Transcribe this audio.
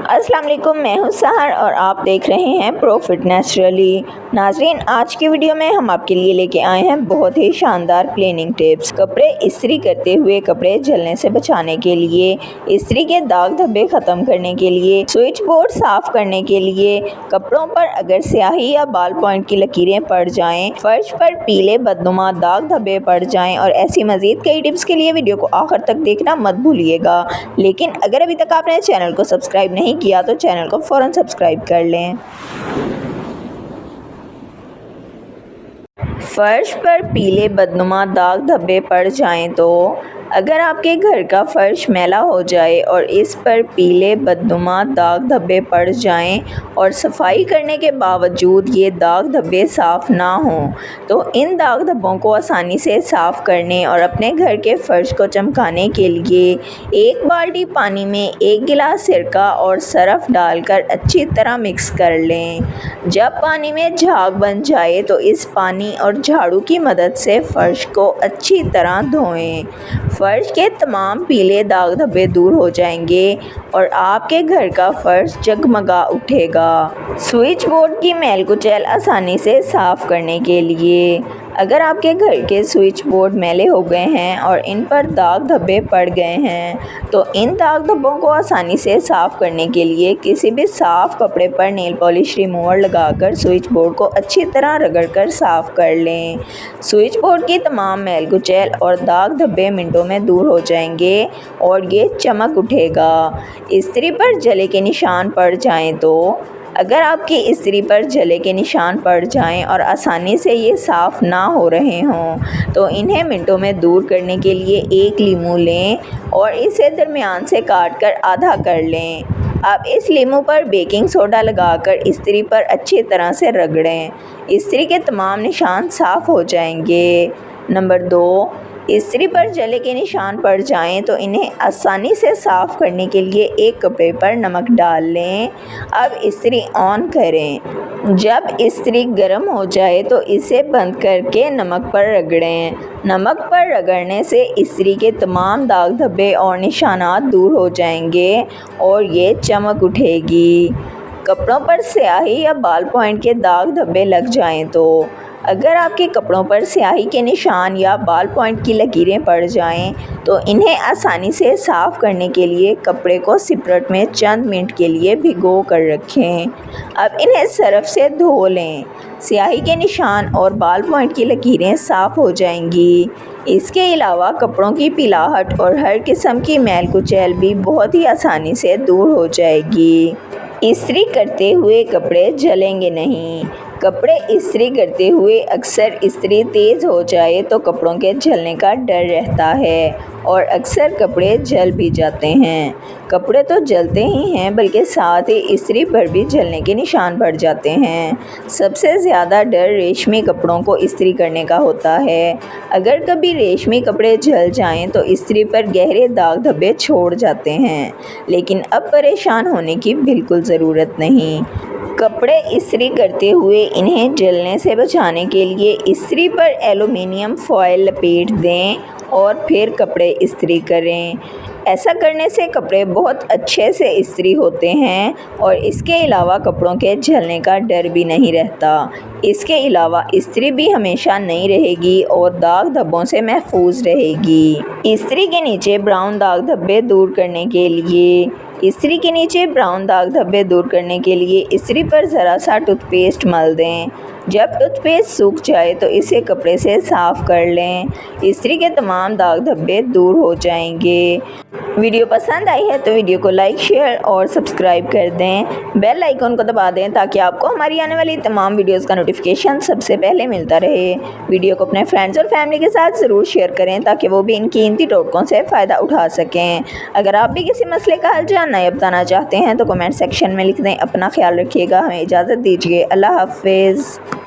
अस्सलाम वालेकुम, मैं हूं सहर और आप देख रहे हैं प्रॉफिट नेचुरली। नाजरीन, आज की वीडियो में हम आपके लिए लेके आए हैं बहुत ही शानदार क्लीनिंग टिप्स। कपड़े इस्त्री करते हुए कपड़े जलने से बचाने के लिए, इस्त्री के दाग धब्बे ख़त्म करने के लिए, स्विच बोर्ड साफ़ करने के लिए, कपड़ों पर अगर स्याही या बाल पॉइंट की लकीरें पड़ जाएँ, फर्श पर पीले बदनुमा दाग धब्बे पड़ जाएँ और ऐसी मज़ीद कई टिप्स के लिए वीडियो को आखिर तक देखना मत भूलिएगा। लेकिन अगर अभी तक आपने चैनल को सब्सक्राइब नहीं किया तो चैनल को फ़ौरन सब्सक्राइब कर लें। फर्श पर पीले बदनुमा दाग धब्बे पड़ जाएं तो अगर आपके घर का फर्श मैला हो जाए और इस पर पीले बदनुमा दाग धब्बे पड़ जाएं और सफाई करने के बावजूद ये दाग धब्बे साफ़ ना हों, तो इन दाग धब्बों को आसानी से साफ़ करने और अपने घर के फ़र्श को चमकाने के लिए एक बाल्टी पानी में 1 गिलास सिरका और सरफ़ डालकर अच्छी तरह मिक्स कर लें। जब पानी में झाग बन जाए तो इस पानी और झाड़ू की मदद से फ़र्श को अच्छी तरह धोएं। फ़र्श के तमाम पीले दाग धब्बे दूर हो जाएंगे और आपके घर का फ़र्श जगमगा उठेगा। स्विच बोर्ड की मैल कुचैल आसानी से साफ़ करने के लिए, अगर आपके घर के स्विच बोर्ड मैले हो गए हैं और इन पर दाग धब्बे पड़ गए हैं, तो इन दाग धब्बों को आसानी से साफ़ करने के लिए किसी भी साफ़ कपड़े पर नेल पॉलिश रिमूवर लगाकर स्विच बोर्ड को अच्छी तरह रगड़कर साफ़ कर लें। स्विच बोर्ड की तमाम मैल कुचैल और दाग धब्बे मिनटों में दूर हो जाएंगे और ये चमक उठेगा। इस्त्री पर जले के निशान पड़ जाएं तो अगर आपकी इस्त्री पर जले के निशान पड़ जाएं और आसानी से ये साफ़ ना हो रहे हों, तो इन्हें मिनटों में दूर करने के लिए एक लीमू लें और इसे दरमियान से काट कर आधा कर लें। अब इस लीमू पर बेकिंग सोडा लगाकर इस्त्री पर अच्छी तरह से रगड़ें। इस्त्री के तमाम निशान साफ़ हो जाएंगे। नंबर 2, इस्त्री पर जले के निशान पड़ जाएं तो इन्हें आसानी से साफ़ करने के लिए एक कपड़े पर नमक डाल लें। अब इस्त्री ऑन करें। जब इस्त्री गर्म हो जाए तो इसे बंद करके नमक पर रगड़ें। नमक पर रगड़ने से इस्त्री के तमाम दाग धब्बे और निशानात दूर हो जाएंगे और ये चमक उठेगी। कपड़ों पर स्याही या बाल पॉइंट के दाग धब्बे लग जाएं तो अगर आपके कपड़ों पर स्याही के निशान या बाल पॉइंट की लकीरें पड़ जाएं, तो इन्हें आसानी से साफ़ करने के लिए कपड़े को सिपरट में चंद मिनट के लिए भिगो कर रखें। अब इन्हें सरफ़ से धो लें। स्याही के निशान और बाल पॉइंट की लकीरें साफ़ हो जाएंगी। इसके अलावा कपड़ों की पिलाहट और हर किस्म की मैल कुचैल भी बहुत ही आसानी से दूर हो जाएगी। इस्त्री करते हुए कपड़े जलेंगे नहीं। कपड़े इस्त्री करते हुए अक्सर इस्त्री तेज़ हो जाए तो कपड़ों के जलने का डर रहता है और अक्सर कपड़े जल भी जाते हैं। कपड़े तो जलते ही हैं बल्कि साथ ही इस्त्री पर भी जलने के निशान पड़ जाते हैं। सबसे ज़्यादा डर रेशमी कपड़ों को इस्त्री करने का होता है। अगर कभी रेशमी कपड़े जल जाएं तो इस्त्री पर गहरे दाग धब्बे छोड़ जाते हैं, लेकिन अब परेशान होने की बिल्कुल ज़रूरत नहीं। कपड़े इस्त्री करते हुए इन्हें जलने से बचाने के लिए इस्त्री पर एल्युमिनियम फॉयल लपेट दें और फिर कपड़े इस्त्री करें। ऐसा करने से कपड़े बहुत अच्छे से इस्त्री होते हैं और इसके अलावा कपड़ों के जलने का डर भी नहीं रहता। इसके अलावा इस्त्री भी हमेशा नई रहेगी और दाग धब्बों से महफूज रहेगी। इस्त्री के नीचे ब्राउन दाग धब्बे दूर करने के लिए, इस्त्री के नीचे ब्राउन दाग धब्बे दूर करने के लिए इस्त्री पर ज़रा सा टूथपेस्ट मल दें। जब टूथपेस्ट सूख जाए तो इसे कपड़े से साफ़ कर लें। इस्त्री के तमाम दाग धब्बे दूर हो जाएंगे। वीडियो पसंद आई है तो वीडियो को लाइक, शेयर और सब्सक्राइब कर दें। बेल आइकन को दबा दें ताकि आपको हमारी आने वाली तमाम वीडियोस का नोटिफिकेशन सबसे पहले मिलता रहे। वीडियो को अपने फ्रेंड्स और फैमिली के साथ ज़रूर शेयर करें ताकि वो भी इन कीमती टोटकों से फ़ायदा उठा सकें। अगर आप भी किसी मसले का हल जानना या बताना चाहते हैं तो कमेंट सेक्शन में लिख दें। अपना ख्याल रखिएगा। हमें इजाज़त दीजिए। अल्लाह हाफ़िज़।